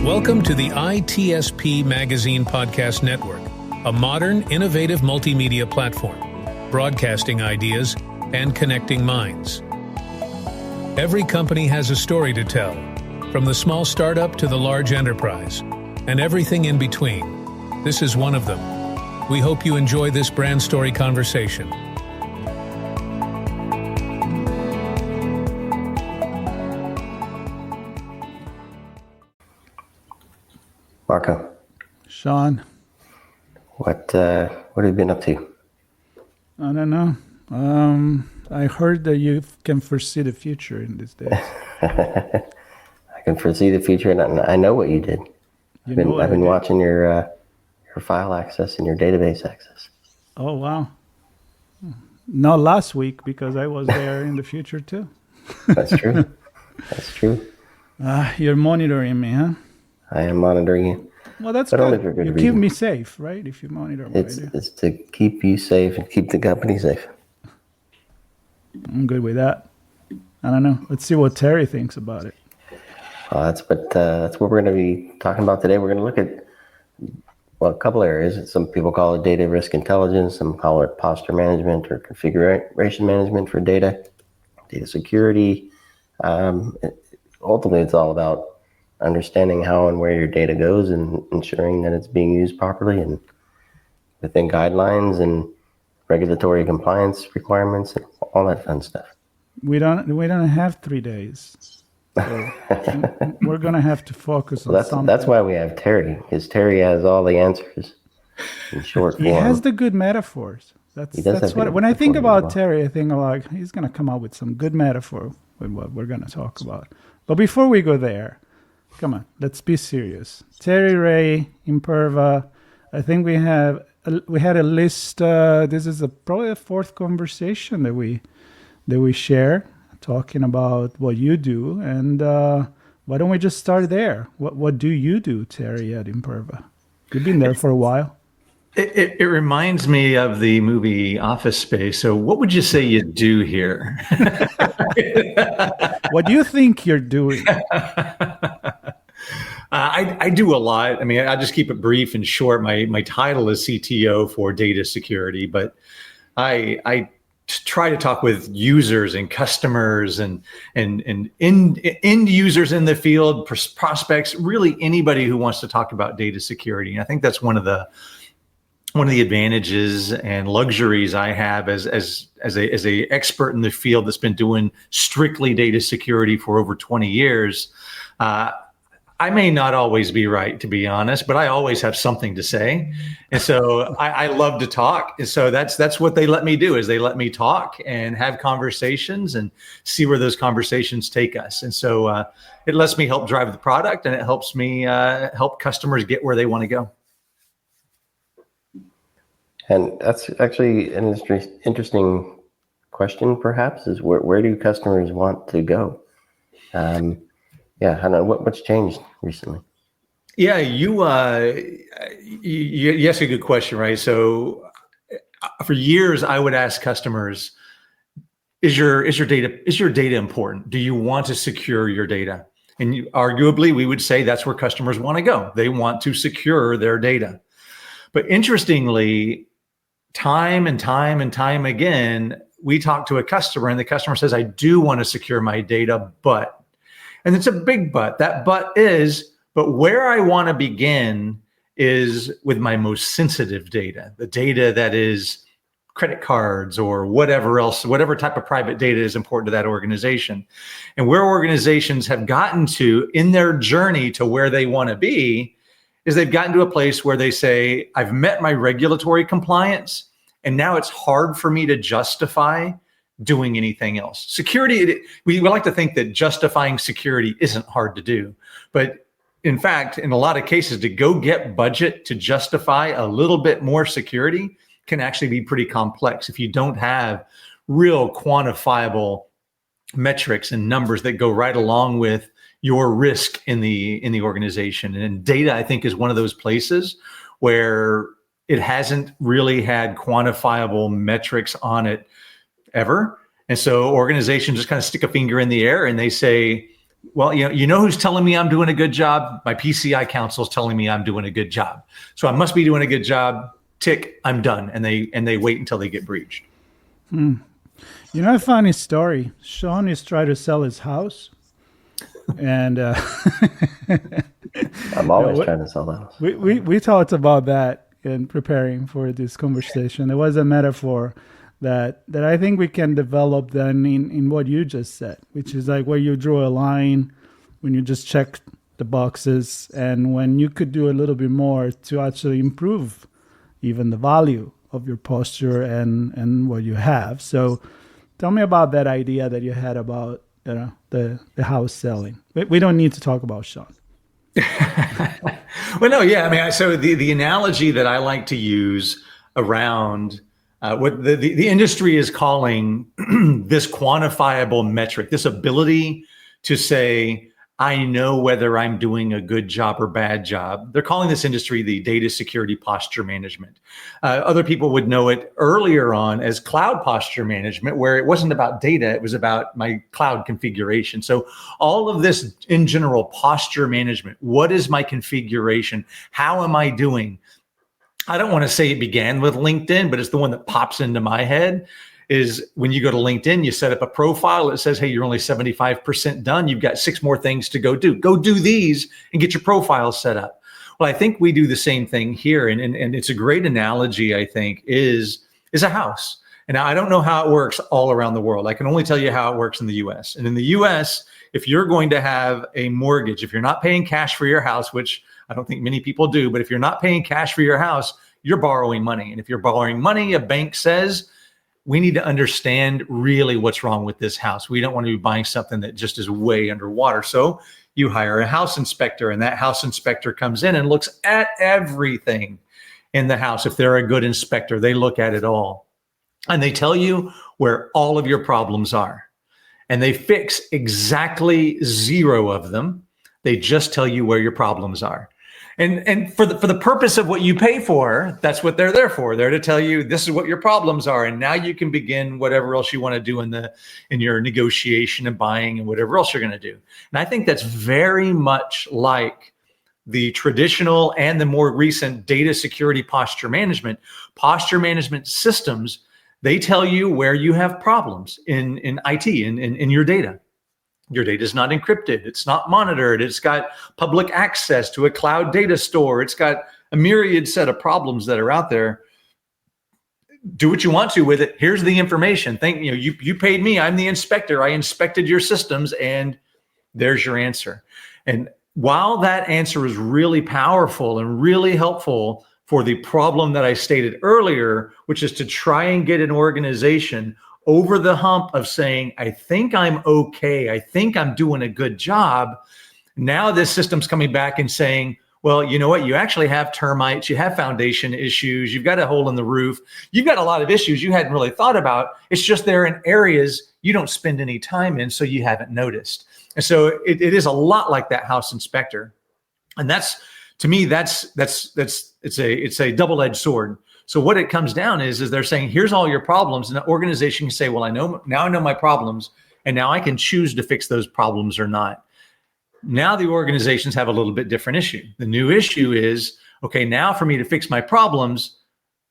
Welcome to the ITSP Magazine Podcast Network, a modern, innovative multimedia platform, broadcasting ideas and connecting minds. Every company has a story to tell, from the small startup to the large enterprise, and everything in between. This is one of them. We hope you enjoy this brand story conversation. Marco. Sean. What have you been up to? I don't know. I heard that you can foresee the future in these days. I can foresee the future, and I know what you did. I've been watching your file access and your database access. Oh, wow. Not last week, because I was there in the future too. That's true. That's true. You're monitoring me, huh? I am monitoring you. Well, that's but good. You keep me safe, right? If you monitor me. It's to keep you safe and keep the company safe. I'm good with that. I don't know. Let's see what Terry thinks about it. That's what we're going to be talking about today. We're going to look at, a couple areas. Some people call it data risk intelligence. Some call it posture management or configuration management for data security. Ultimately, it's all about understanding how and where your data goes and ensuring that it's being used properly and within guidelines and regulatory compliance requirements and all that fun stuff. We don't have 3 days. So we're going to have to focus on something. That's why we have Terry, because Terry has all the answers in short form. He has the good metaphors. That's what when I think about Terry, I think like he's going to come up with some good metaphor with what we're going to talk about. But before we go there, come on, let's be serious. Terry Ray, Imperva, I think we had a list. This is probably the fourth conversation that we share, talking about what you do. And why don't we just start there? What do you do, Terry, at Imperva? You've been there for a while. It reminds me of the movie Office Space. So what would you say you do here? What do you think you're doing? I do a lot. I mean, I'll just keep it brief and short. My title is CTO for data security, but I try to talk with users and customers and end users in the field, prospects, really anybody who wants to talk about data security. And I think that's one of the advantages and luxuries I have as a expert in the field that's been doing strictly data security for over 20 years. I may not always be right, to be honest, but I always have something to say. And so I love to talk. And so that's what they let me do, is they let me talk and have conversations and see where those conversations take us. And so it lets me help drive the product, and it helps me help customers get where they want to go. And that's actually an interesting question, perhaps, is where do customers want to go? Yeah, I don't know what's changed recently. Yeah, you ask a good question, right? So for years, I would ask customers, is your data important? Do you want to secure your data? And arguably, we would say that's where customers want to go. They want to secure their data. But interestingly, time and time again, we talk to a customer and the customer says, I do want to secure my data, but. And it's a big but. That but is, but where I want to begin is with my most sensitive data, the data that is credit cards or whatever else, whatever type of private data is important to that organization. And where organizations have gotten to in their journey to where they want to be is they've gotten to a place where they say, I've met my regulatory compliance, and now it's hard for me to justify doing anything else. Security, we like to think that justifying security isn't hard to do. But in fact, in a lot of cases, to go get budget to justify a little bit more security can actually be pretty complex if you don't have real quantifiable metrics and numbers that go right along with your risk in the organization. And data, I think, is one of those places where it hasn't really had quantifiable metrics on it ever. And so organizations just kind of stick a finger in the air and they say, Well, you know who's telling me I'm doing a good job? My PCI council is telling me I'm doing a good job. So I must be doing a good job. Tick, I'm done. And they wait until they get breached. You know, a funny story. Sean is trying to sell his house. And I'm always trying to sell the house. We talked about that in preparing for this conversation. There was a metaphor that I think we can develop then in what you just said, which is like where you draw a line when you just check the boxes and when you could do a little bit more to actually improve even the value of your posture and what you have. So tell me about that idea that you had about the house selling. We don't need to talk about Sean. Well, no, yeah. I mean, so the analogy that I like to use around what the industry is calling this quantifiable metric, this ability to say, I know whether I'm doing a good job or bad job. They're calling this industry the data security posture management. Other people would know it earlier on as cloud posture management, where it wasn't about data, it was about my cloud configuration. So all of this in general posture management, what is my configuration? How am I doing? I don't want to say it began with LinkedIn, but it's the one that pops into my head. Is when you go to LinkedIn, you set up a profile that says, hey, you're only 75% done. You've got 6 more things to go do. Go do these and get your profile set up. Well, I think we do the same thing here. And it's a great analogy, I think, is a house. And I don't know how it works all around the world. I can only tell you how it works in the US. And in the US, if you're going to have a mortgage, if you're not paying cash for your house, which I don't think many people do, but if you're not paying cash for your house, you're borrowing money. And if you're borrowing money, a bank says, we need to understand really what's wrong with this house. We don't want to be buying something that just is way underwater. So you hire a house inspector, and that house inspector comes in and looks at everything in the house. If they're a good inspector, they look at it all. And they tell you where all of your problems are. And they fix exactly 0 of them. They just tell you where your problems are. And for the purpose of what you pay for, that's what they're there for. They're to tell you this is what your problems are, and now you can begin whatever else you want to do in your negotiation and buying and whatever else you're going to do. And I think that's very much like the traditional and the more recent data security posture management systems. They tell you where you have problems in IT, in your data. Your data is not encrypted. It's not monitored. It's got public access to a cloud data store. It's got a myriad set of problems that are out there. Do what you want to with it. Here's the information. You paid me. I'm the inspector. I inspected your systems, and there's your answer. And while that answer is really powerful and really helpful for the problem that I stated earlier, which is to try and get an organization over the hump of saying, I think I'm okay. I think I'm doing a good job. Now this system's coming back and saying, well, you know what? You actually have termites. You have foundation issues. You've got a hole in the roof. You've got a lot of issues you hadn't really thought about. It's just they're in areas you don't spend any time in, so you haven't noticed. And so it is a lot like that house inspector. And that's, to me, it's a double-edged sword. So what it comes down is they're saying, here's all your problems. And the organization can say, well, I know my problems, and now I can choose to fix those problems or not. Now the organizations have a little bit different issue. The new issue is, okay, now for me to fix my problems,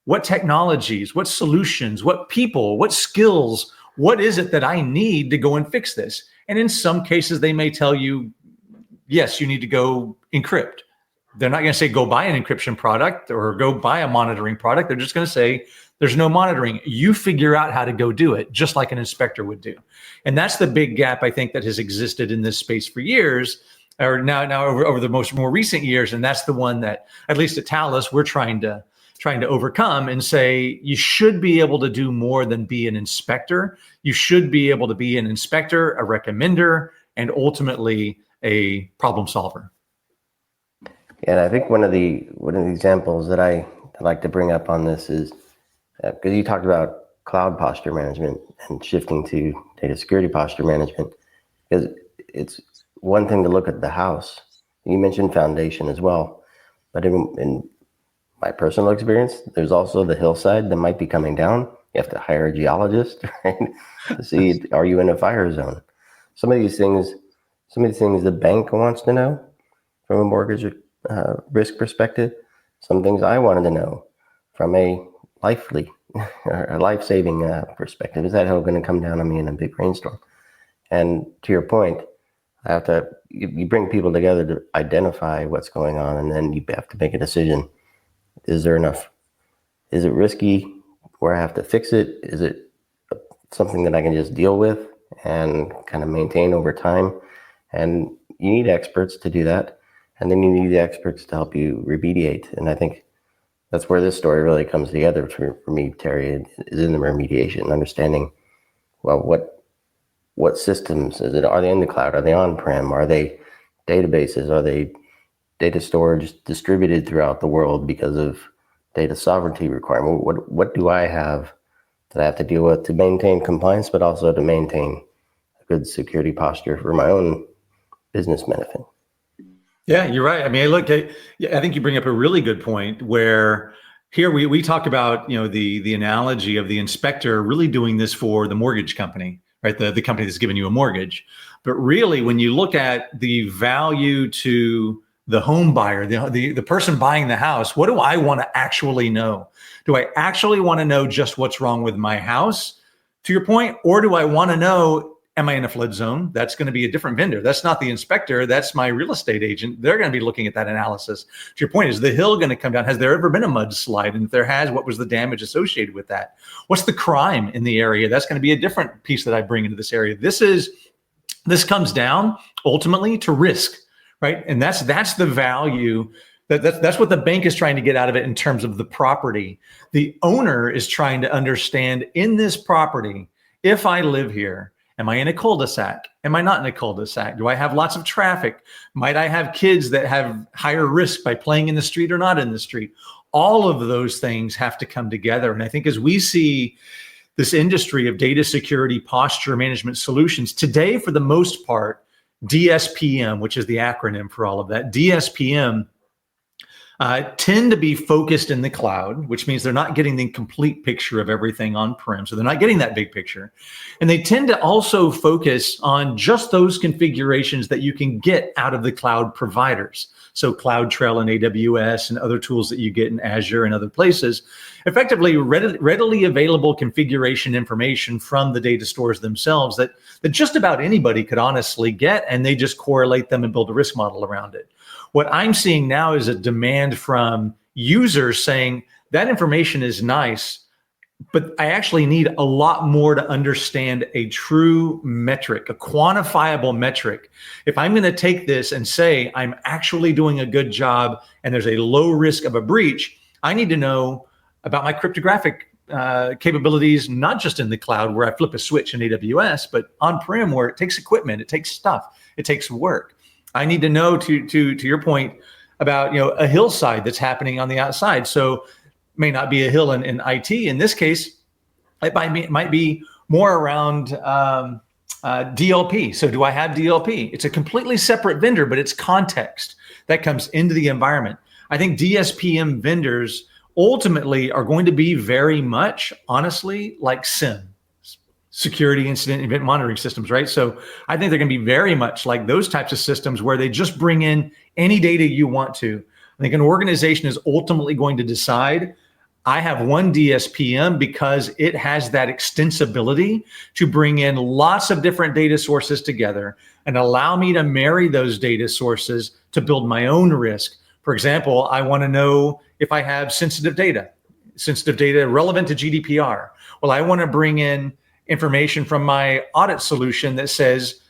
what technologies, what solutions, what people, what skills, what is it that I need to go and fix this? And in some cases, they may tell you, yes, you need to go encrypt. They're not going to say go buy an encryption product or go buy a monitoring product. They're just going to say there's no monitoring. You figure out how to go do it, just like an inspector would do. And that's the big gap, I think, that has existed in this space for years, or now over the more recent years. And that's the one that, at least at Talos, we're trying to overcome and say you should be able to do more than be an inspector. You should be able to be an inspector, a recommender, and ultimately a problem solver. Yeah, and I think one of the examples that I like to bring up on this is because you talked about cloud posture management and shifting to data security posture management, because it's one thing to look at the house. You mentioned foundation as well, but in my personal experience, there's also the hillside that might be coming down. You have to hire a geologist, right, to see, are you in a fire zone? Some of these things some of these things the bank wants to know from a mortgage risk perspective. Some things I wanted to know from a life-saving perspective. Is that hell going to come down on me in a big rainstorm? And to your point, you bring people together to identify what's going on, and then you have to make a decision. Is there enough? Is it risky where I have to fix it? Is it something that I can just deal with and kind of maintain over time? And you need experts to do that. And then you need the experts to help you remediate. And I think that's where this story really comes together for me, Terry, is in the remediation, understanding, well, what systems is it? Are they in the cloud? Are they on-prem? Are they databases? Are they data storage distributed throughout the world because of data sovereignty requirement? What do I have that I have to deal with to maintain compliance, but also to maintain a good security posture for my own business benefit? Yeah, you're right. I mean, look, I think you bring up a really good point where here we talk about, the analogy of the inspector really doing this for the mortgage company, right? The company that's giving you a mortgage. But really, when you look at the value to the home buyer, the person buying the house, what do I want to actually know? Do I actually want to know just what's wrong with my house, to your point? Or do I want to know, am I in a flood zone? That's going to be a different vendor. That's not the inspector. That's my real estate agent. They're going to be looking at that analysis. To your point, is the hill going to come down? Has there ever been a mudslide? And if there has, what was the damage associated with that? What's the crime in the area? That's going to be a different piece that I bring into this area. This comes down ultimately to risk, right? And that's the value. That's what the bank is trying to get out of it in terms of the property. The owner is trying to understand, in this property, if I live here, am I in a cul-de-sac? Am I not in a cul-de-sac? Do I have lots of traffic? Might I have kids that have higher risk by playing in the street or not in the street? All of those things have to come together. And I think as we see this industry of data security posture management solutions, today, for the most part, DSPM, which is the acronym for all of that, DSPM tend to be focused in the cloud, which means they're not getting the complete picture of everything on-prem. So they're not getting that big picture. And they tend to also focus on just those configurations that you can get out of the cloud providers. So CloudTrail and AWS and other tools that you get in Azure and other places, effectively readily available configuration information from the data stores themselves that just about anybody could honestly get, and they just correlate them and build a risk model around it. What I'm seeing now is a demand from users saying that information is nice, but I actually need a lot more to understand a true metric, a quantifiable metric. If I'm going to take this and say I'm actually doing a good job and there's a low risk of a breach, I need to know about my cryptographic capabilities, not just in the cloud where I flip a switch in AWS, but on-prem where it takes equipment, it takes stuff, it takes work. I need to know, to your point about a hillside that's happening on the outside. So may not be a hill in IT. In this case, it might be more around DLP. So do I have DLP? It's a completely separate vendor, but it's context that comes into the environment. I think DSPM vendors ultimately are going to be very much, honestly, like SIM. Security incident event monitoring systems, right? So I think they're going to be very much like those types of systems where they just bring in any data you want to. I think an organization is ultimately going to decide, I have one DSPM because it has that extensibility to bring in lots of different data sources together and allow me to marry those data sources to build my own risk. For example, I want to know if I have sensitive data relevant to GDPR. Well, I want to bring in information from my audit solution that says,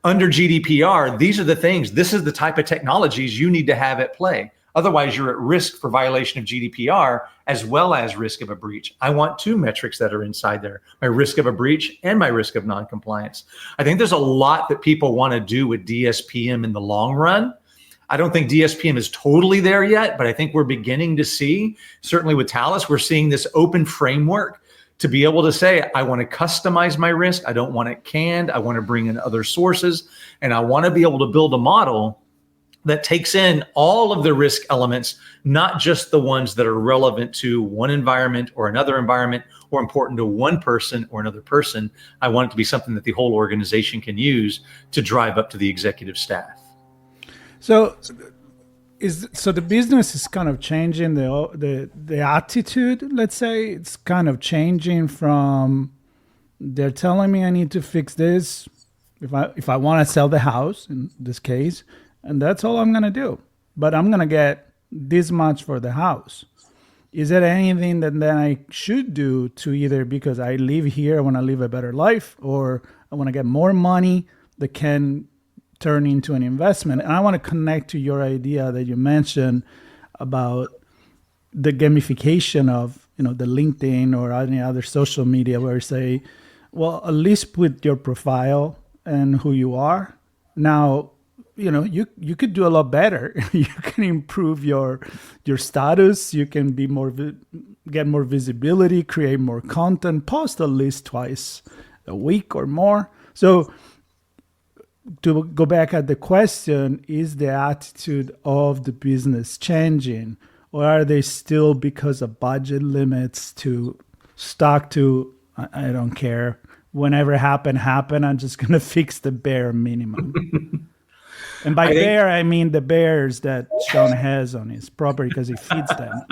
under GDPR, these are the things, this is the type of technologies you need to have at play. Otherwise, you're at risk for violation of GDPR as well as risk of a breach. I want two metrics that are inside there, my risk of a breach and my risk of noncompliance. I think there's a lot that people want to do with DSPM in the long run. I don't think DSPM is totally there yet, but I think we're beginning to see, certainly with Talos, we're seeing this open framework to be able to say, I want to customize my risk. I don't want it canned. I want to bring in other sources. And I want to be able to build a model that takes in all of the risk elements, not just the ones that are relevant to one environment or another environment or important to one person or another person. I want it to be something that the whole organization can use to drive up to the executive staff. So the business is kind of changing the attitude, let's say. It's kind of changing from they're telling me I need to fix this if I want to sell the house in this case, and that's all I'm going to do. But I'm going to get this much for the house. Is there anything that then I should do to either, because I live here, I want to live a better life, or I want to get more money that can turn into an investment? And I want to connect to your idea that you mentioned about the gamification of, the LinkedIn or any other social media, where you say, well, at least put your profile and who you are. Now, you could do a lot better. You can improve your status. You can be get more visibility, create more content, post at least twice a week or more. So to go back at the question, is the attitude of the business changing, or are they still, because of budget limits, to stuck to, I don't care, whenever happen, I'm just going to fix the bare minimum? And by bear, I mean the bears that Sean has on his property because he feeds them.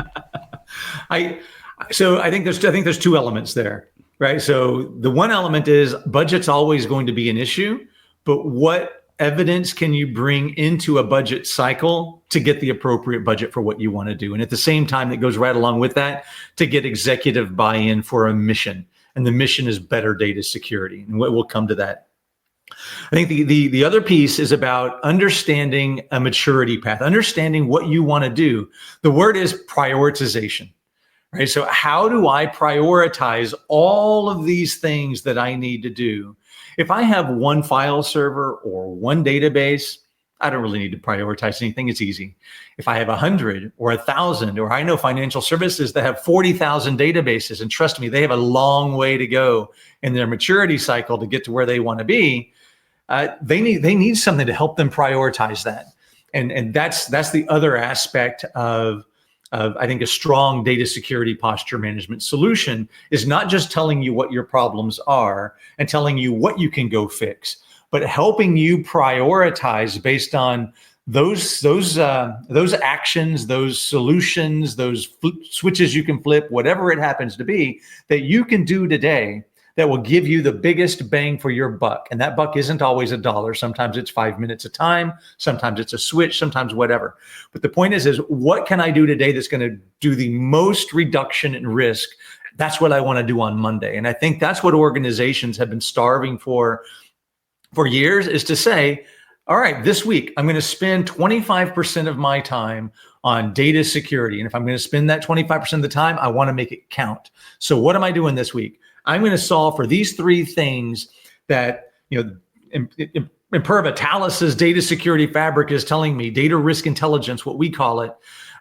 So I think there's two elements there, right? So the one element is budget's always going to be an issue, but what evidence can you bring into a budget cycle to get the appropriate budget for what you want to do? And at the same time, that goes right along with that, to get executive buy-in for a mission. And the mission is better data security. And we'll come to that. I think the other piece is about understanding a maturity path, understanding what you want to do. The word is prioritization, right? So how do I prioritize all of these things that I need to do? If I have one file server or one database, I don't really need to prioritize anything. It's easy. If I have 100 or 1,000, or I know financial services that have 40,000 databases, and trust me, they have a long way to go in their maturity cycle to get to where they want to be. They need something to help them prioritize that. And that's the other aspect of I think a strong data security posture management solution is not just telling you what your problems are and telling you what you can go fix, but helping you prioritize based on those actions, those solutions, those switches you can flip, whatever it happens to be, that you can do today that will give you the biggest bang for your buck. And that buck isn't always $1. Sometimes it's 5 minutes a time. Sometimes it's a switch, sometimes whatever. But the point is what can I do today that's going to do the most reduction in risk? That's what I want to do on Monday. And I think that's what organizations have been starving for years, is to say, all right, this week, I'm going to spend 25% of my time on data security. And if I'm going to spend that 25% of the time, I want to make it count. So what am I doing this week? I'm going to solve for these three things that, Imperva Talus's data security fabric is telling me, data risk intelligence, what we call it.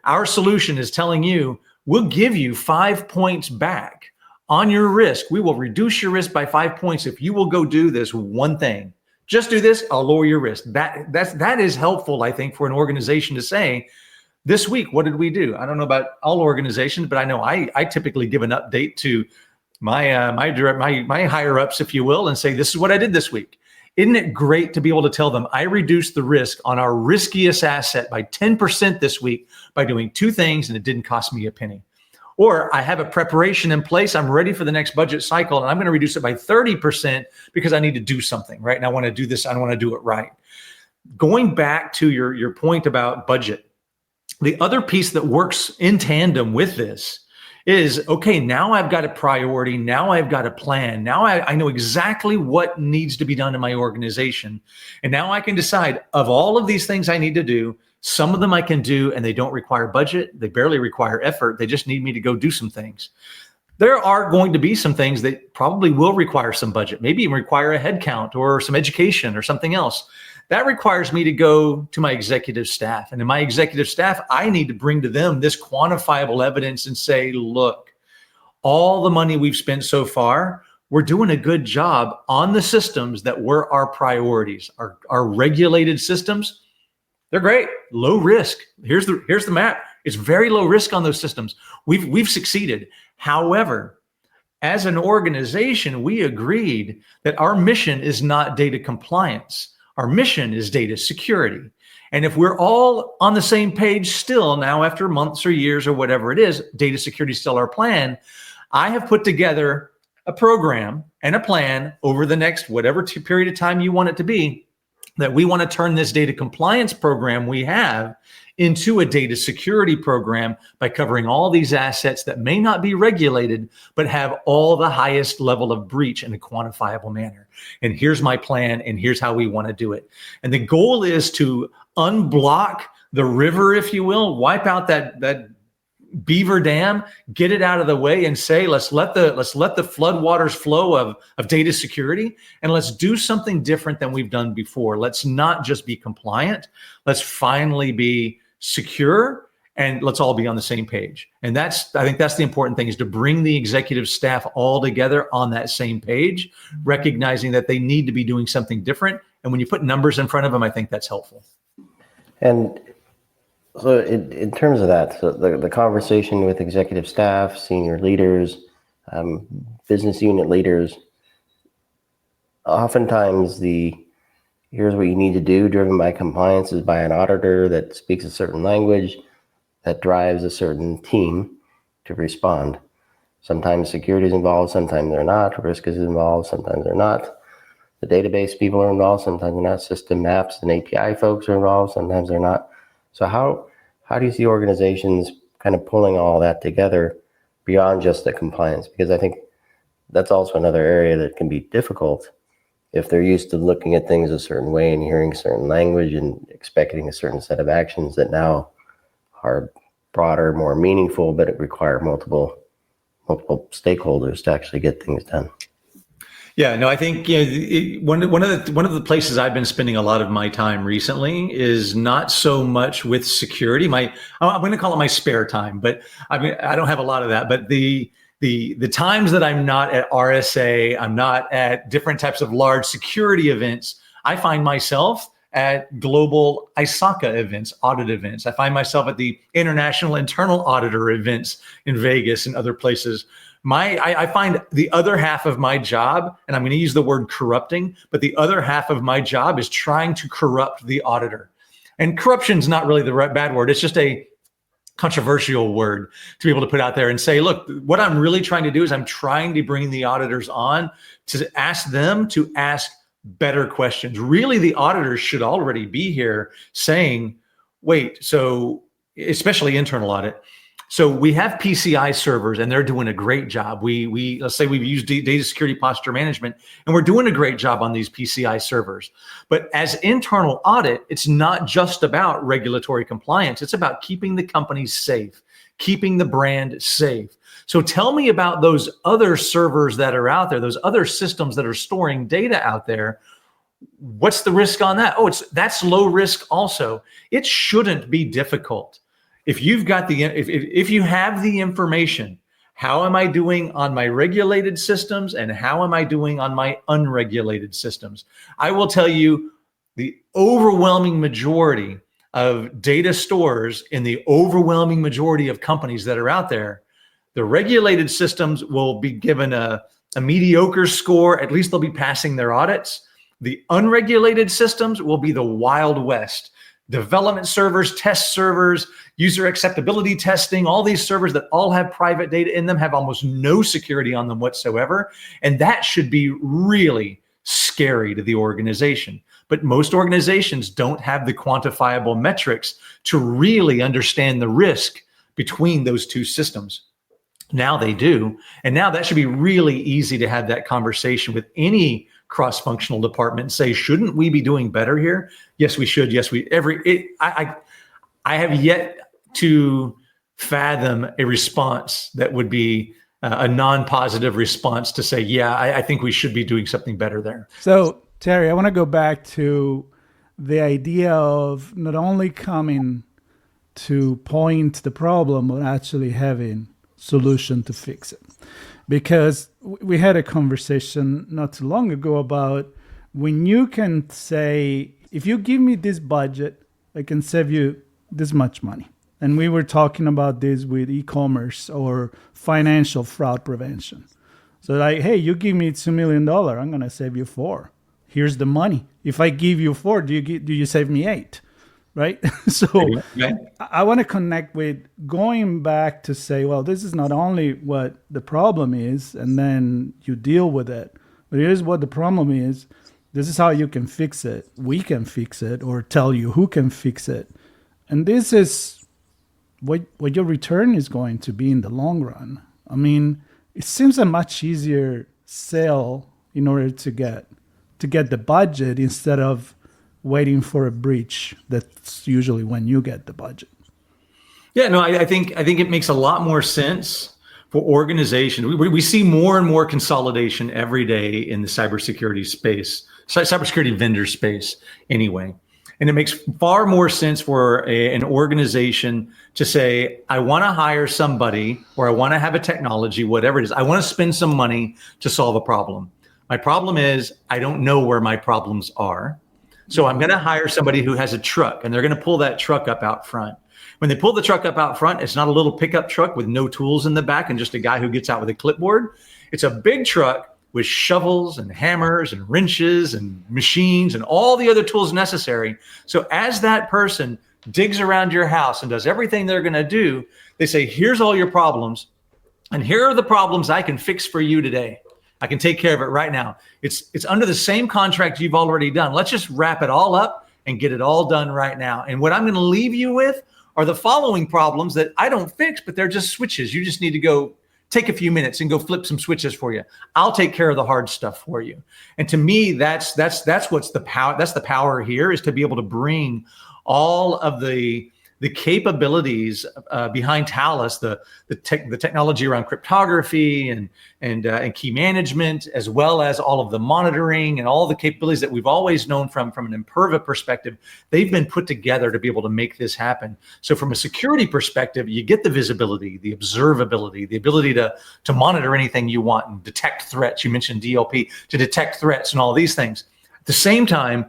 Our solution is telling you, we'll give you 5 points back on your risk. We will reduce your risk by 5 points if you will go do this one thing. Just do this, I'll lower your risk. That is helpful, I think, for an organization to say, this week, what did we do? I don't know about all organizations, but I know I typically give an update to my higher ups, if you will, and say, this is what I did this week. Isn't it great to be able to tell them I reduced the risk on our riskiest asset by 10% this week by doing two things, and it didn't cost me a penny? Or I have a preparation in place. I'm ready for the next budget cycle, and I'm going to reduce it by 30% because I need to do something, right? And I want to do this. I want to do it right. Going back to your point about budget, the other piece that works in tandem with this is, okay, now I've got a priority. Now I've got a plan. Now I know exactly what needs to be done in my organization. And now I can decide, of all of these things I need to do, some of them I can do and they don't require budget. They barely require effort. They just need me to go do some things. There are going to be some things that probably will require some budget, maybe even require a head count or some education or something else. That requires me to go to my executive staff. And in my executive staff, I need to bring to them this quantifiable evidence and say, look, all the money we've spent so far, we're doing a good job on the systems that were our priorities, our regulated systems. They're great, low risk. Here's the map. It's very low risk on those systems. We've succeeded. However, as an organization, we agreed that our mission is not data compliance. Our mission is data security. And if we're all on the same page still now after months or years or whatever it is, data security is still our plan. I have put together a program and a plan over the next whatever period of time you want it to be, that we want to turn this data compliance program we have into a data security program by covering all these assets that may not be regulated, but have all the highest level of breach in a quantifiable manner. And here's my plan, and here's how we want to do it. And the goal is to unblock the river, if you will, wipe out that beaver dam, get it out of the way, and say, let's let the floodwaters flow of data security, and let's do something different than we've done before. Let's not just be compliant. Let's finally be secure, and let's all be on the same page. And I think that's the important thing, is to bring the executive staff all together on that same page, recognizing that they need to be doing something different. And when you put numbers in front of them, I think that's helpful. And so in terms of that, so the conversation with executive staff, senior leaders, business unit leaders, oftentimes here's what you need to do, driven by compliance, is by an auditor that speaks a certain language, that drives a certain team to respond. Sometimes security is involved, sometimes they're not. Risk is involved, sometimes they're not. The database people are involved, sometimes they're not. System maps and API folks are involved, sometimes they're not. So how do you see organizations kind of pulling all that together beyond just the compliance? Because I think that's also another area that can be difficult if they're used to looking at things a certain way and hearing certain language and expecting a certain set of actions that now are broader, more meaningful, but it require multiple stakeholders to actually get things done. Yeah, no, I think one of the places I've been spending a lot of my time recently is not so much with security. I'm going to call it my spare time, but I don't have a lot of that. But the times that I'm not at RSA, I'm not at different types of large security events, I find myself at global ISACA events, audit events. I find myself at the International Internal Auditor events in Vegas and other places. I find the other half of my job, and I'm going to use the word corrupting, but the other half of my job is trying to corrupt the auditor. And corruption is not really the bad word. It's just a controversial word to be able to put out there and say, look, what I'm really trying to do is I'm trying to bring the auditors on to ask them to ask better questions. Really, the auditors should already be here saying, wait, so especially internal audit. So we have PCI servers, and they're doing a great job. Let's say we've used data security posture management, and we're doing a great job on these PCI servers. But as internal audit, it's not just about regulatory compliance. It's about keeping the company safe, keeping the brand safe. So tell me about those other servers that are out there, those other systems that are storing data out there. What's the risk on that? Oh, that's low risk also. It shouldn't be difficult. If you've got if you have the information, how am I doing on my regulated systems and how am I doing on my unregulated systems? I will tell you, the overwhelming majority of data stores in the overwhelming majority of companies that are out there, the regulated systems will be given a mediocre score. At least they'll be passing their audits. The unregulated systems will be the Wild West. Development servers, test servers, user acceptability testing, all these servers that all have private data in them have almost no security on them whatsoever. And that should be really scary to the organization. But most organizations don't have the quantifiable metrics to really understand the risk between those two systems. Now they do. And now that should be really easy to have that conversation with any cross-functional department and say, shouldn't we be doing better here? Yes, we should. Yes, I have yet to fathom a response that would be a non-positive response to say, yeah, I think we should be doing something better there. So, Terry, I want to go back to the idea of not only coming to point the problem, but actually having solution to fix it. Because we had a conversation not too long ago about when you can say, if you give me this budget, I can save you this much money. And we were talking about this with e-commerce or financial fraud prevention. So like, hey, you give me $2 million, I'm going to save you 4. Here's the money. If I give you 4, do you save me 8? Right? So I want to connect with going back to say, well, this is not only what the problem is, and then you deal with it, but here's what the problem is. This is how you can fix it. We can fix it, or tell you who can fix it. And this is what your return is going to be in the long run. I mean, it seems a much easier sell in order to get the budget instead of waiting for a breach. That's usually when you get the budget. Yeah, no, I think it makes a lot more sense for organizations. We see more and more consolidation every day in the cybersecurity space, cybersecurity vendor space anyway. And it makes far more sense for an organization to say, I want to hire somebody, or I want to have a technology, whatever it is. I want to spend some money to solve a problem. My problem is I don't know where my problems are. So I'm going to hire somebody who has a truck, and they're going to pull that truck up out front. When they pull the truck up out front, it's not a little pickup truck with no tools in the back and just a guy who gets out with a clipboard. It's a big truck with shovels and hammers and wrenches and machines and all the other tools necessary. So as that person digs around your house and does everything they're going to do, they say, here's all your problems, and here are the problems I can fix for you today. I can take care of it right now. It's under the same contract you've already done. Let's just wrap it all up and get it all done right now. And what I'm going to leave you with are the following problems that I don't fix, but they're just switches. You just need to go take a few minutes and go flip some switches for you. I'll take care of the hard stuff for you. And to me, that's what's the power. That's the power here, is to be able to bring all of the capabilities behind Talus, the technology around cryptography and key management, as well as all of the monitoring and all the capabilities that we've always known from an Imperva perspective. They've been put together to be able to make this happen. So from a security perspective, you get the visibility, the observability, the ability to monitor anything you want and detect threats. You mentioned DLP, to detect threats and all these things. At the same time,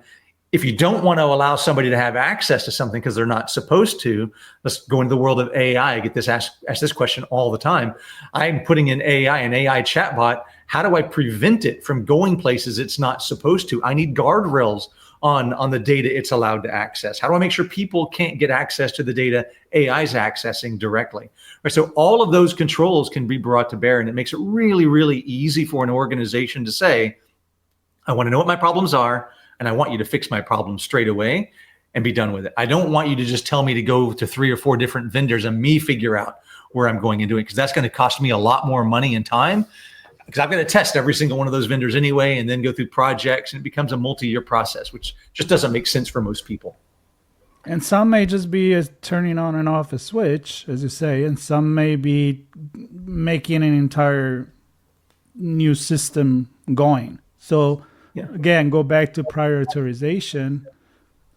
if you don't want to allow somebody to have access to something because they're not supposed to, let's go into the world of AI. I get this asked this question all the time. I'm putting in an AI chatbot. How do I prevent it from going places it's not supposed to? I need guardrails on the data it's allowed to access. How do I make sure people can't get access to the data AI is accessing directly? Right, so all of those controls can be brought to bear, and it makes it really, really easy for an organization to say, I want to know what my problems are, and I want you to fix my problem straight away and be done with it. I don't want you to just tell me to go to 3 or 4 different vendors and me figure out where I'm going and doing it, because that's going to cost me a lot more money and time, because I've got to test every single one of those vendors anyway and then go through projects, and it becomes a multi-year process, which just doesn't make sense for most people. And some may just be turning on and off a switch, as you say, and some may be making an entire new system going. So again, go back to prioritization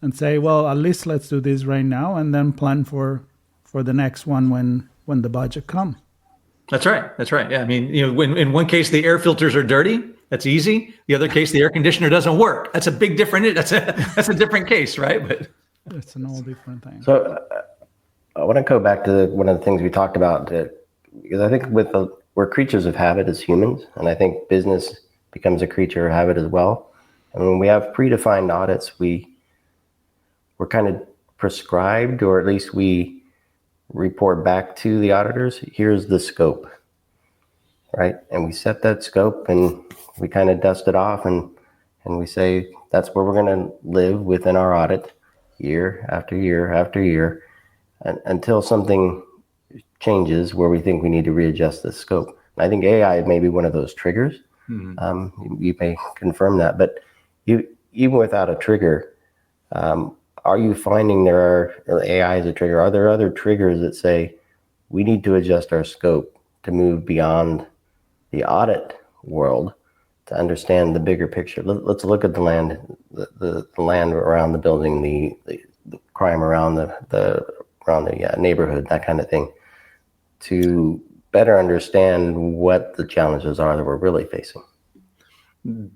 and say, well, at least let's do this right now, and then plan for the next one when the budget comes. That's right. That's right. Yeah. I mean, when in one case the air filters are dirty, that's easy. The other case, the air conditioner doesn't work. That's a big different. That's a different case, right? But it's an all different thing. So I want to go back to one of the things we talked about, because I think we're creatures of habit as humans, and I think business becomes a creature of habit as well. And when we have predefined audits, we're kind of prescribed, or at least we report back to the auditors, here's the scope, right? And we set that scope and we kind of dust it off and we say, that's where we're going to live within our audit year after year after year, until something changes where we think we need to readjust the scope. And I think AI may be one of those triggers. You may confirm that, but even without a trigger, are you finding there are AI as a trigger? Are there other triggers that say we need to adjust our scope to move beyond the audit world to understand the bigger picture? Let's look at the land, the land around the building, the crime around the neighborhood, that kind of thing, to better understand what the challenges are that we're really facing.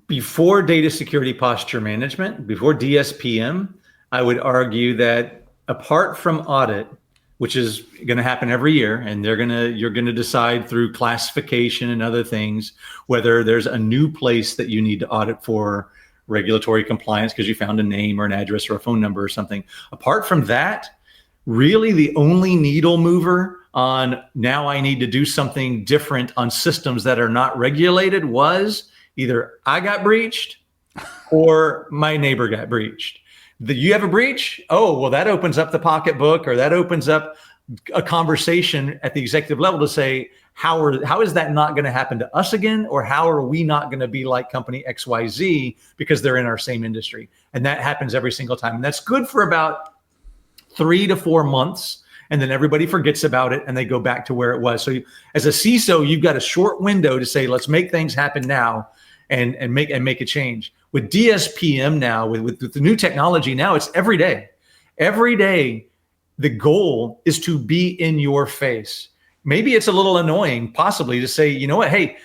Before data security posture management, before DSPM, I would argue that apart from audit, which is going to happen every year, and you're going to decide through classification and other things whether there's a new place that you need to audit for regulatory compliance because you found a name or an address or a phone number or something. Apart from that, really the only needle mover on now I need to do something different on systems that are not regulated was either I got breached or my neighbor got breached. You have a breach? Oh, well, that opens up the pocketbook, or that opens up a conversation at the executive level to say, how is that not going to happen to us again? Or how are we not going to be like company XYZ because they're in our same industry? And that happens every single time. And that's good for about 3 to 4 months. And then everybody forgets about it and they go back to where it was. So as a CISO, you've got a short window to say, let's make things happen now and make a change. With DSPM now, with the new technology now, it's every day. Every day, the goal is to be in your face. Maybe it's a little annoying, possibly, to say, you know what, hey,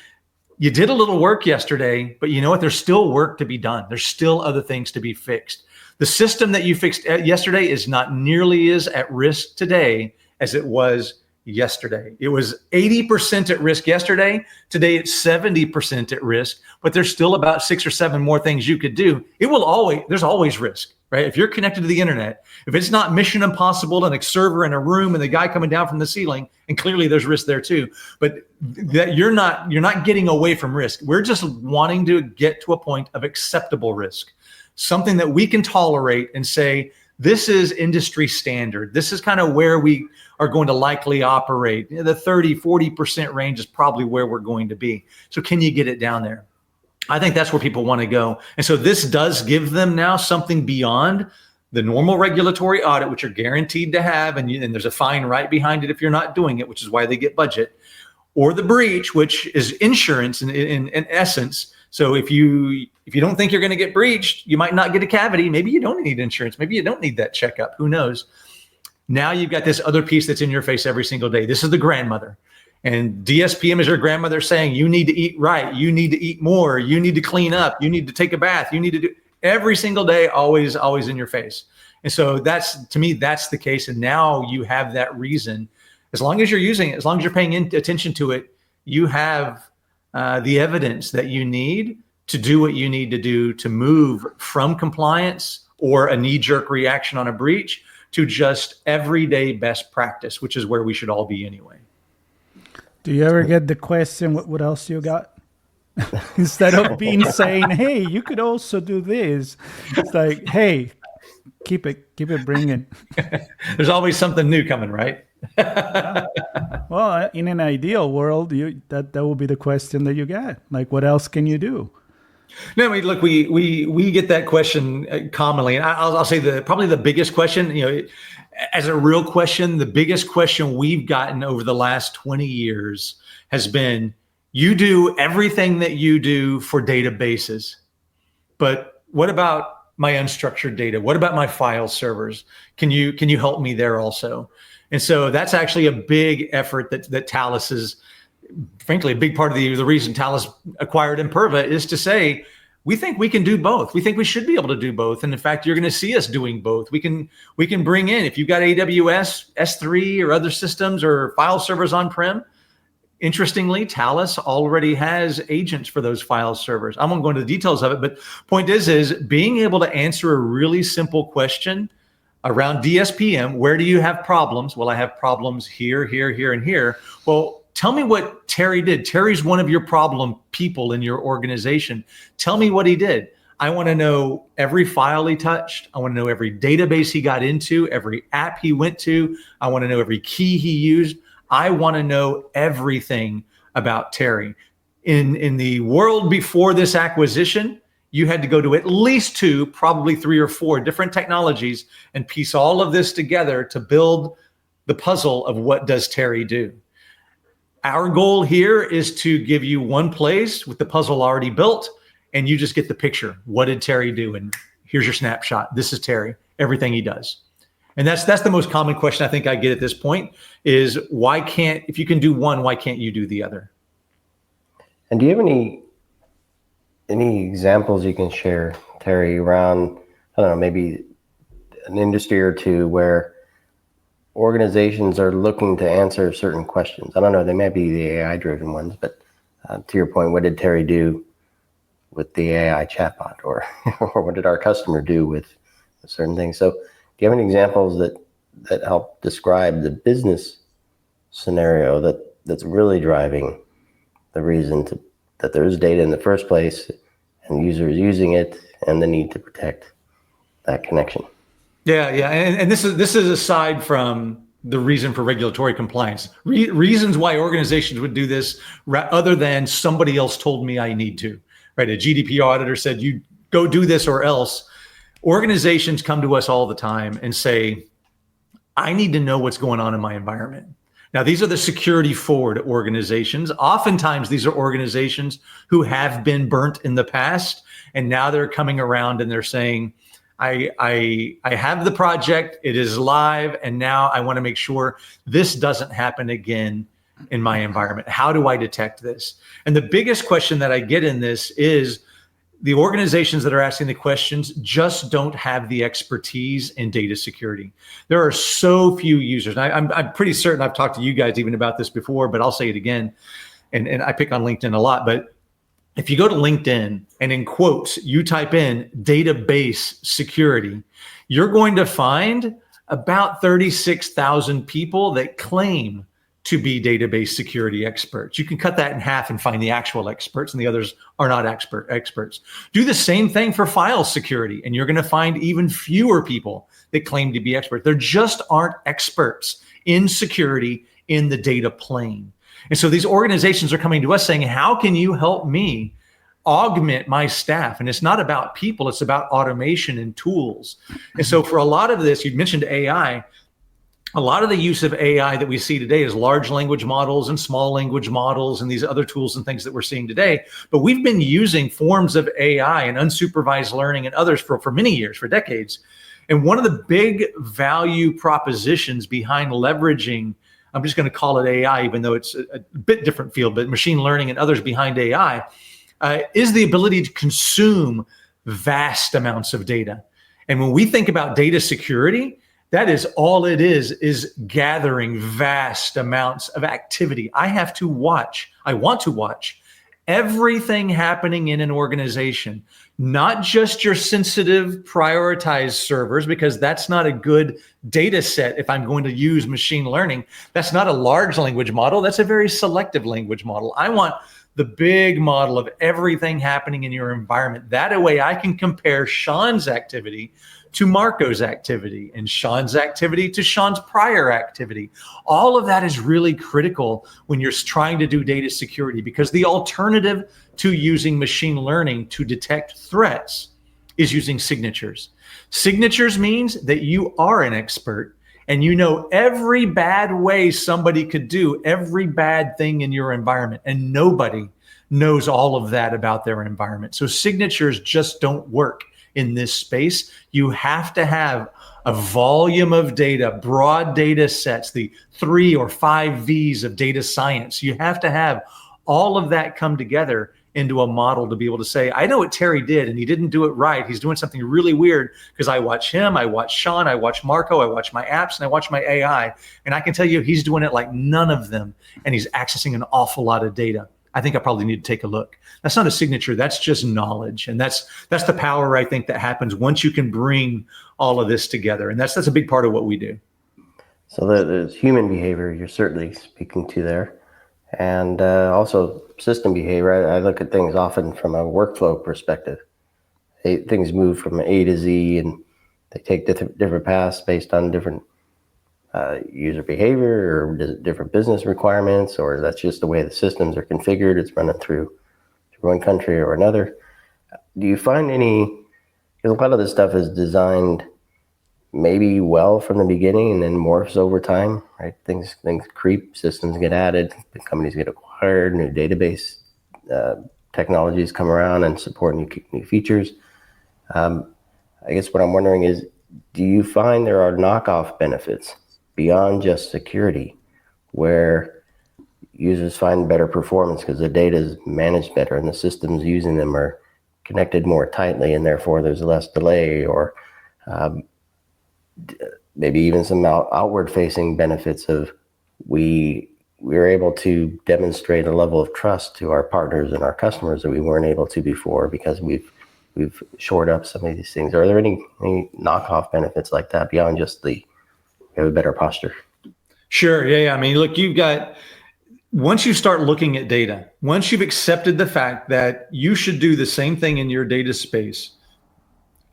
you did a little work yesterday, but you know what, there's still work to be done. There's still other things to be fixed. The system that you fixed yesterday is not nearly as at risk today as it was yesterday. It was 80% at risk yesterday. Today it's 70% at risk, but there's still about 6 or 7 more things you could do. There's always risk, right? If you're connected to the internet, if it's not mission impossible and a server in a room and the guy coming down from the ceiling, and clearly there's risk there too, but that you're not getting away from risk. We're just wanting to get to a point of acceptable risk, something that we can tolerate and say, this is industry standard. This is kind of where we are going to likely operate. The 30, 40% range is probably where we're going to be. So can you get it down there? I think that's where people want to go. And so this does give them now something beyond the normal regulatory audit, which you're guaranteed to have. And there's a fine right behind it if you're not doing it, which is why they get budget, or the breach, which is insurance in essence. So if you don't think you're going to get breached, you might not get a cavity. Maybe you don't need insurance. Maybe you don't need that checkup. Who knows? Now you've got this other piece that's in your face every single day. This is the grandmother. And DSPM is your grandmother saying, you need to eat right. You need to eat more. You need to clean up. You need to take a bath. You need to do every single day, always in your face. And so to me, that's the case. And now you have that reason. As long as you're using it, as long as you're paying attention to it, you have the evidence that you need to do what you need to do to move from compliance or a knee-jerk reaction on a breach to just everyday best practice, which is where we should all be anyway. Do you ever get the question, what else you got? Instead of being saying, hey, you could also do this. It's like, hey, keep it bringing. There's always something new coming, right? Well, in an ideal world, that will be the question that you get. Like, what else can you do? No, I mean, look, we get that question commonly, and I'll say probably the biggest question, as a real question, the biggest question we've gotten over the last 20 years has been, you do everything that you do for databases, but what about my unstructured data? What about my file servers? Can you help me there also? And so that's actually a big effort that Thales is, frankly, a big part of the reason Thales acquired Imperva is to say, we think we can do both. We think we should be able to do both. And in fact, you're going to see us doing both. We can bring in, if you've got AWS, S3 or other systems or file servers on-prem, interestingly, Thales already has agents for those file servers. I won't go into the details of it, but point is being able to answer a really simple question around DSPM, where do you have problems? Well, I have problems here, here, and here. Well, tell me what Terry did. Terry's one of your problem people in your organization. Tell me what he did. I want to know every file he touched. I want to know every database he got into, every app he went to. I want to know every key he used. I want to know everything about Terry. In the world before this acquisition, you had to go to at least 2, probably 3 or 4 different technologies and piece all of this together to build the puzzle of what does Terry do. Our goal here is to give you one place with the puzzle already built, and you just get the picture. What did Terry do? And here's your snapshot. This is Terry, everything he does. And that's the most common question I think I get at this point is, if you can do one, why can't you do the other? And do you have any examples you can share, Terry, around, I don't know, maybe an industry or two where organizations are looking to answer certain questions. I don't know, they might be the AI-driven ones, but to your point, what did Terry do with the AI chatbot, or what did our customer do with certain things? So do you have any examples that help describe the business scenario that's really driving the reason that there is data in the first place and users using it and the need to protect that connection? Yeah. And this is aside from the reason for regulatory compliance, reasons why organizations would do this other than somebody else told me I need to, right? A GDPR auditor said, you go do this or else. Organizations come to us all the time and say, I need to know what's going on in my environment. Now, these are the security forward organizations. Oftentimes, these are organizations who have been burnt in the past, and now they're coming around and they're saying, I have the project, it is live, and now I want to make sure this doesn't happen again in my environment. How do I detect this? And the biggest question that I get in this is the organizations that are asking the questions just don't have the expertise in data security. There are so few users. And I'm pretty certain I've talked to you guys even about this before, but I'll say it again. And I pick on LinkedIn a lot, but if you go to LinkedIn and in quotes, you type in database security, you're going to find about 36,000 people that claim to be database security experts. You can cut that in half and find the actual experts, and the others are not experts. Do the same thing for file security, and you're going to find even fewer people that claim to be experts. There just aren't experts in security in the data plane. And so these organizations are coming to us saying, how can you help me augment my staff? And it's not about people, it's about automation and tools. And so for a lot of this, you mentioned AI, a lot of the use of AI that we see today is large language models and small language models and these other tools and things that we're seeing today. But we've been using forms of AI and unsupervised learning and others for many years, for decades. And one of the big value propositions behind leveraging, I'm just going to call it AI, even though it's a bit different field, but machine learning and others behind AI, is the ability to consume vast amounts of data. And when we think about data security, that is all it is gathering vast amounts of activity. I want to watch everything happening in an organization, not just your sensitive prioritized servers, because that's not a good data set if I'm going to use machine learning. That's not a large language model. That's a very selective language model. I want the big model of everything happening in your environment. That way I can compare Sean's activity to Marco's activity and Sean's activity to Sean's prior activity. All of that is really critical when you're trying to do data security, because the alternative to using machine learning to detect threats is using signatures. Signatures means that you are an expert and you know every bad way somebody could do every bad thing in your environment, and nobody knows all of that about their environment. So signatures just don't work in this space. You have to have a volume of data, broad data sets, the 3 or 5 V's of data science. You have to have all of that come together into a model to be able to say, I know what Terry did and he didn't do it right. He's doing something really weird, because I watch him, I watch Sean, I watch Marco, I watch my apps, and I watch my AI. And I can tell you he's doing it like none of them. And he's accessing an awful lot of data. I think I probably need to take a look. That's not a signature. That's just knowledge. And that's the power, I think, that happens once you can bring all of this together. And that's a big part of what we do. So there's human behavior you're certainly speaking to there. And also system behavior. I look at things often from a workflow perspective. Things move from A to Z, and they take different paths based on different user behavior or different business requirements, or that's just the way the systems are configured. It's running through one country or another. Do you find because a lot of this stuff is designed maybe well from the beginning and then morphs over time, right? Things creep, systems get added, companies get acquired, new database technologies come around and support new features. I guess what I'm wondering is, do you find there are knockoff benefits beyond just security where users find better performance because the data is managed better and the systems using them are connected more tightly and therefore there's less delay? Or maybe even some outward facing benefits of we're able to demonstrate a level of trust to our partners and our customers that we weren't able to before because we've shored up some of these things. Are there any knockoff benefits like that beyond just we have a better posture? Sure. Yeah. I mean, look, once you start looking at data, once you've accepted the fact that you should do the same thing in your data space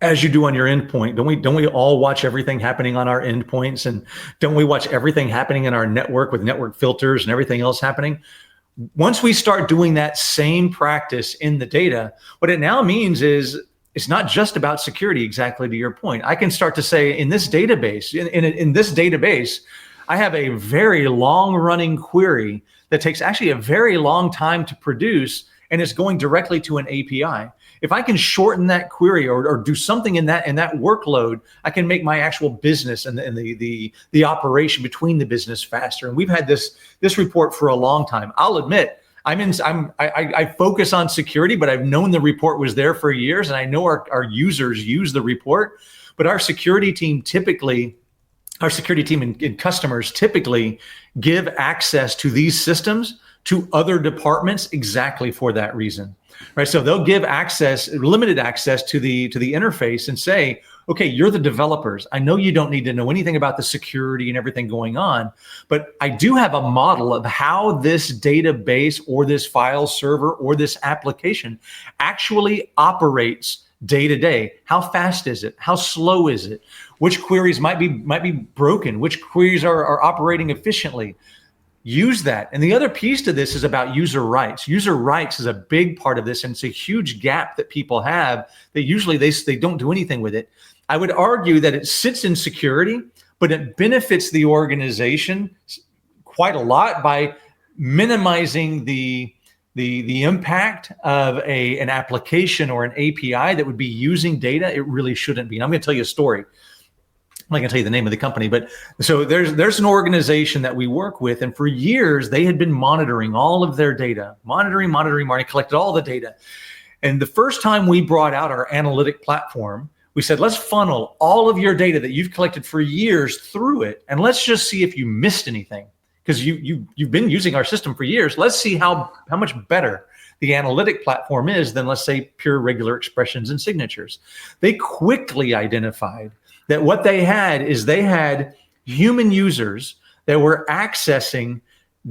as you do on your endpoint, don't we all watch everything happening on our endpoints, and don't we watch everything happening in our network with network filters and everything else happening? Once we start doing that same practice in the data, what it now means is it's not just about security, exactly to your point. I can start to say in this database, in this database, I have a very long running query that takes actually a very long time to produce, and it's going directly to an API. If I can shorten that query or do something in that workload, I can make my actual business and the operation between the business faster. And we've had this report for a long time. I'll admit, I focus on security, but I've known the report was there for years, and I know our users use the report. But our security team and customers typically give access to these systems to other departments exactly for that reason, right? So they'll give limited access to the interface and say, okay, you're the developers. I know you don't need to know anything about the security and everything going on, but I do have a model of how this database or this file server or this application actually operates day to day. How fast is it? How slow is it? Which queries might be broken? Which queries are operating efficiently? Use that. And the other piece to this is about user rights. User rights is a big part of this, and it's a huge gap that people have that usually they don't do anything with it. I would argue that it sits in security, but it benefits the organization quite a lot by minimizing the impact of an application or an API that would be using data it really shouldn't be. And I'm going to tell you a story. I'm not going to tell you the name of the company, but so there's an organization that we work with, and for years they had been monitoring all of their data, monitoring, collected all the data. And the first time we brought out our analytic platform, we said, let's funnel all of your data that you've collected for years through it, and let's just see if you missed anything. Because you've been using our system for years. Let's see how much better the analytic platform is than, let's say, pure regular expressions and signatures. They quickly identified that what they had human users that were accessing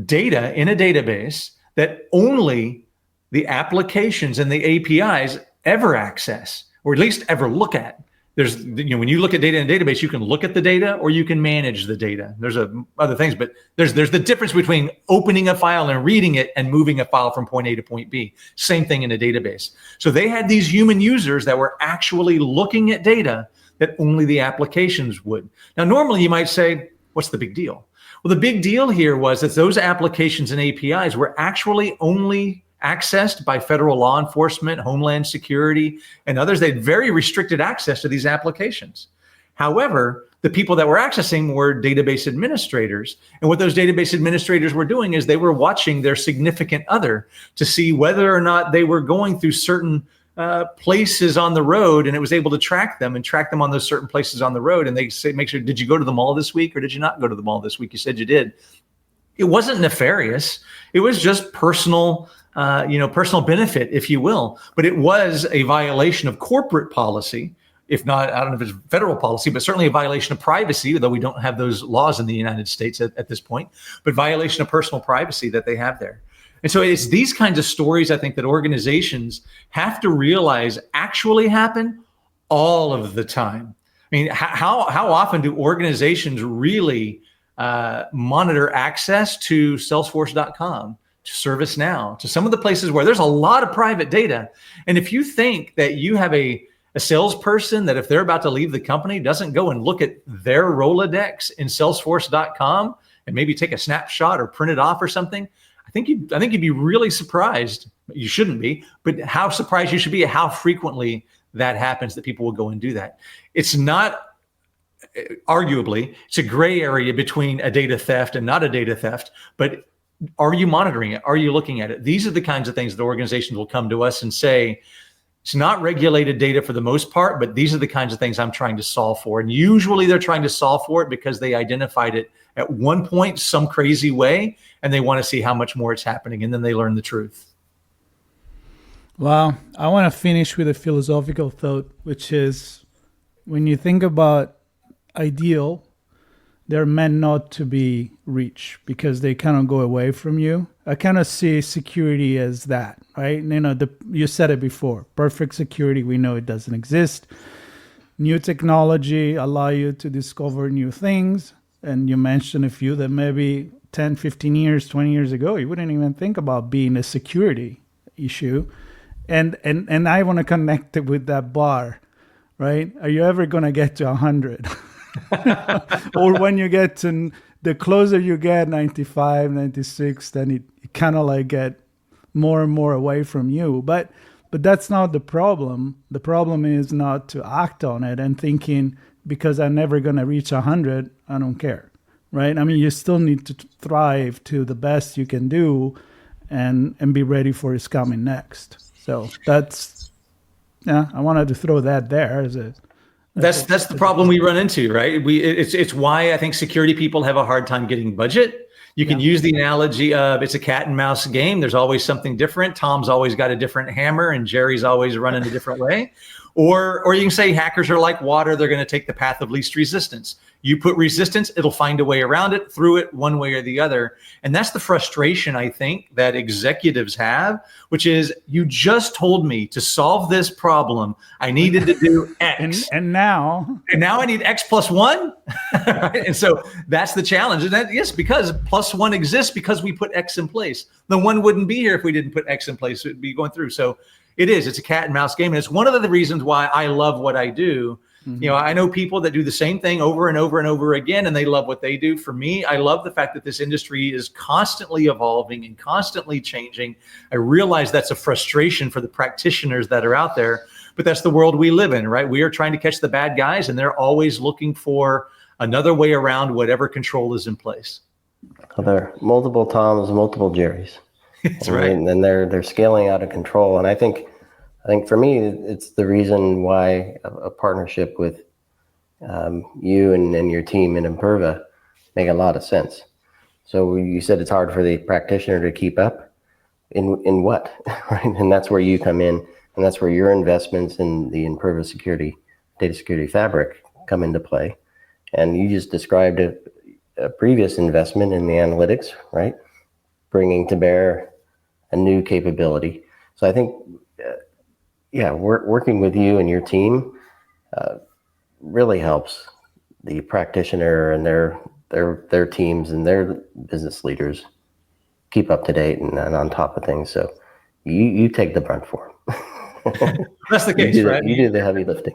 data in a database that only the applications and the APIs ever access, or at least ever look at. There's, when you look at data in a database, you can look at the data or you can manage the data. There's other things, but there's the difference between opening a file and reading it and moving a file from point A to point B. Same thing in a database. So they had these human users that were actually looking at data that only the applications would. Now, normally you might say, what's the big deal? Well, the big deal here was that those applications and APIs were actually only accessed by federal law enforcement, Homeland Security, and others. They had very restricted access to these applications. However, the people that were accessing were database administrators. And what those database administrators were doing is they were watching their significant other to see whether or not they were going through certain places on the road, and it was able to track them on those certain places on the road. And they say, make sure, did you go to the mall this week or did you not go to the mall this week? You said you did. It wasn't nefarious. It was just personal benefit, if you will. But it was a violation of corporate policy, if not, I don't know if it's federal policy, but certainly a violation of privacy, though we don't have those laws in the United States at this point, but violation of personal privacy that they have there. And so it's these kinds of stories, I think, that organizations have to realize actually happen all of the time. I mean, how often do organizations really monitor access to Salesforce.com, to ServiceNow, to some of the places where there's a lot of private data? And if you think that you have a salesperson that if they're about to leave the company doesn't go and look at their Rolodex in Salesforce.com and maybe take a snapshot or print it off or something, I think you'd be really surprised. You shouldn't be, but how surprised you should be at how frequently that happens, that people will go and do that. It's not, arguably, it's a gray area between a data theft and not a data theft, but are you monitoring it? Are you looking at it? These are the kinds of things that organizations will come to us and say, It's not regulated data for the most part, but these are the kinds of things I'm trying to solve for. And usually they're trying to solve for it because they identified it at one point some crazy way, and they want to see how much more it's happening, and then they learn the truth. Well, I want to finish with a philosophical thought, which is when you think about ideal, they're meant not to be reached because they kind of go away from you. I kind of see security as that, right? You said it before, perfect security, we know it doesn't exist. New technology allow you to discover new things. And you mentioned a few that maybe 10, 15 years, 20 years ago, you wouldn't even think about being a security issue. And I want to connect it with that bar, right? Are you ever going to get to 100? Or when you get to, the closer you get, 95, 96, then it kind of like get more and more away from you. But that's not the problem. The problem is not to act on it and thinking, because I'm never going to reach 100, I don't care, right? I mean, you still need to thrive to the best you can do and be ready for what's coming next. So I wanted to throw that there as a... That's the problem we run into, right? It's why I think security people have a hard time getting budget. You can use the analogy of it's a cat and mouse game. There's always something different. Tom's always got a different hammer and Jerry's always running a different way. Or you can say hackers are like water. They're going to take the path of least resistance. You put resistance, it'll find a way around it, through it, one way or the other. And that's the frustration, I think, that executives have, which is you just told me to solve this problem. I needed to do X. And now I need X plus one. Right? And so that's the challenge. And that, yes, because plus one exists because we put X in place. The one wouldn't be here if we didn't put X in place. It would be going through. So it's a cat and mouse game. And it's one of the reasons why I love what I do. Mm-hmm. I know people that do the same thing over and over and over again, and they love what they do. For me, I love the fact that this industry is constantly evolving and constantly changing. I realize that's a frustration for the practitioners that are out there, but that's the world we live in, right? We are trying to catch the bad guys, and they're always looking for another way around whatever control is in place. Well, there are multiple Toms, multiple Jerrys. That's right. And they're scaling out of control. And I think for me, it's the reason why a partnership with you and your team in Imperva make a lot of sense. So you said it's hard for the practitioner to keep up in what, right? And that's where you come in, and that's where your investments in the Imperva data security fabric come into play. And you just described a previous investment in the analytics, right? Bringing to bear a new capability. So I think, working with you and your team really helps the practitioner and their teams and their business leaders keep up to date and on top of things. So you take the brunt for them. That's the case, right? You do the heavy lifting.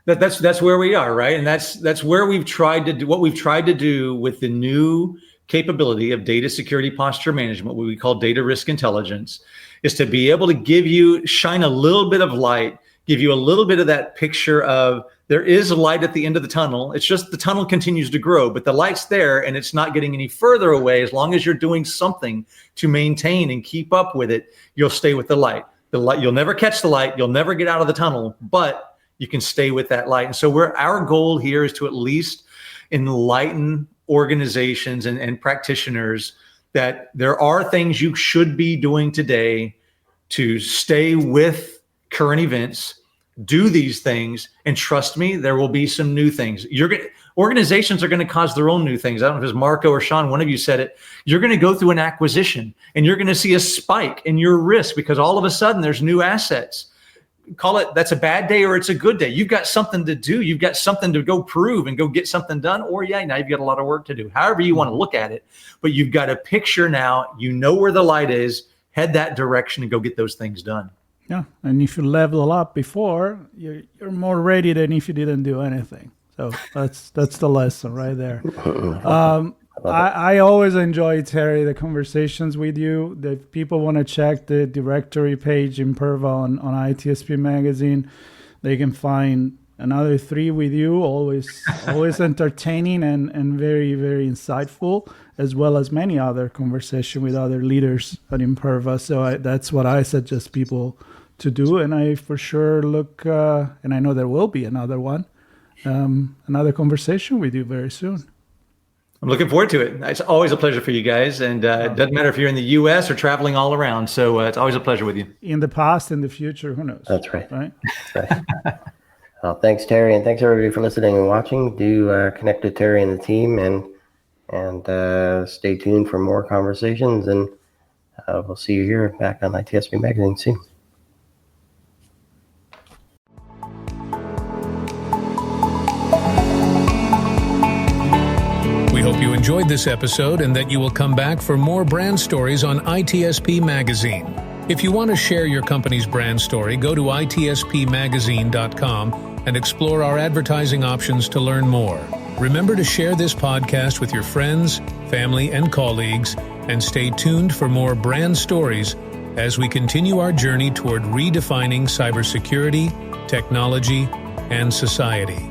That's where we are, right? And that's where we've tried to do what we've tried to do with the new capability of data security posture management, what we call data risk intelligence, is to be able to shine a little bit of light, give you a little bit of that picture of there is a light at the end of the tunnel. It's just the tunnel continues to grow, but the light's there and it's not getting any further away. As long as you're doing something to maintain and keep up with it, you'll stay with the light. You'll never catch the light. You'll never get out of the tunnel, but you can stay with that light. And so our goal here is to at least enlighten organizations and practitioners that there are things you should be doing today to stay with current events, do these things, and trust me, there will be some new things. Organizations are going to cause their own new things. I don't know if it's Marco or Sean, one of you said it. You're going to go through an acquisition and you're going to see a spike in your risk because all of a sudden there's new assets. Call it that's a bad day or it's a good day. You've got something to do. You've got something to go prove and go get something done. Or now you've got a lot of work to do. However you want to look at it, but you've got a picture now. You know where the light is. Head that direction and go get those things done. Yeah, and if you level up before, you're more ready than if you didn't do anything. So that's the lesson right there. I always enjoy, Terry, the conversations with you. If people want to check the directory page Imperva on ITSP Magazine, they can find another 3 with you, always entertaining and very, very insightful, as well as many other conversations with other leaders at Imperva. So that's what I suggest people to do, and I for sure look, and I know there will be another one, another conversation with you very soon. I'm looking forward to it. It's always a pleasure for you guys, and it doesn't matter if you're in the U.S. or traveling all around. So it's always a pleasure with you. In the past, in the future, who knows? That's right. Right. That's right. Well, thanks, Terry, and thanks everybody for listening and watching. Do connect to Terry and the team, and stay tuned for more conversations. And we'll see you here back on ITSP Magazine soon. We hope you enjoyed this episode and that you will come back for more brand stories on ITSP Magazine. If you want to share your company's brand story, go to itspmagazine.com and explore our advertising options to learn more. Remember to share this podcast with your friends, family, and colleagues, and stay tuned for more brand stories as we continue our journey toward redefining cybersecurity, technology, and society.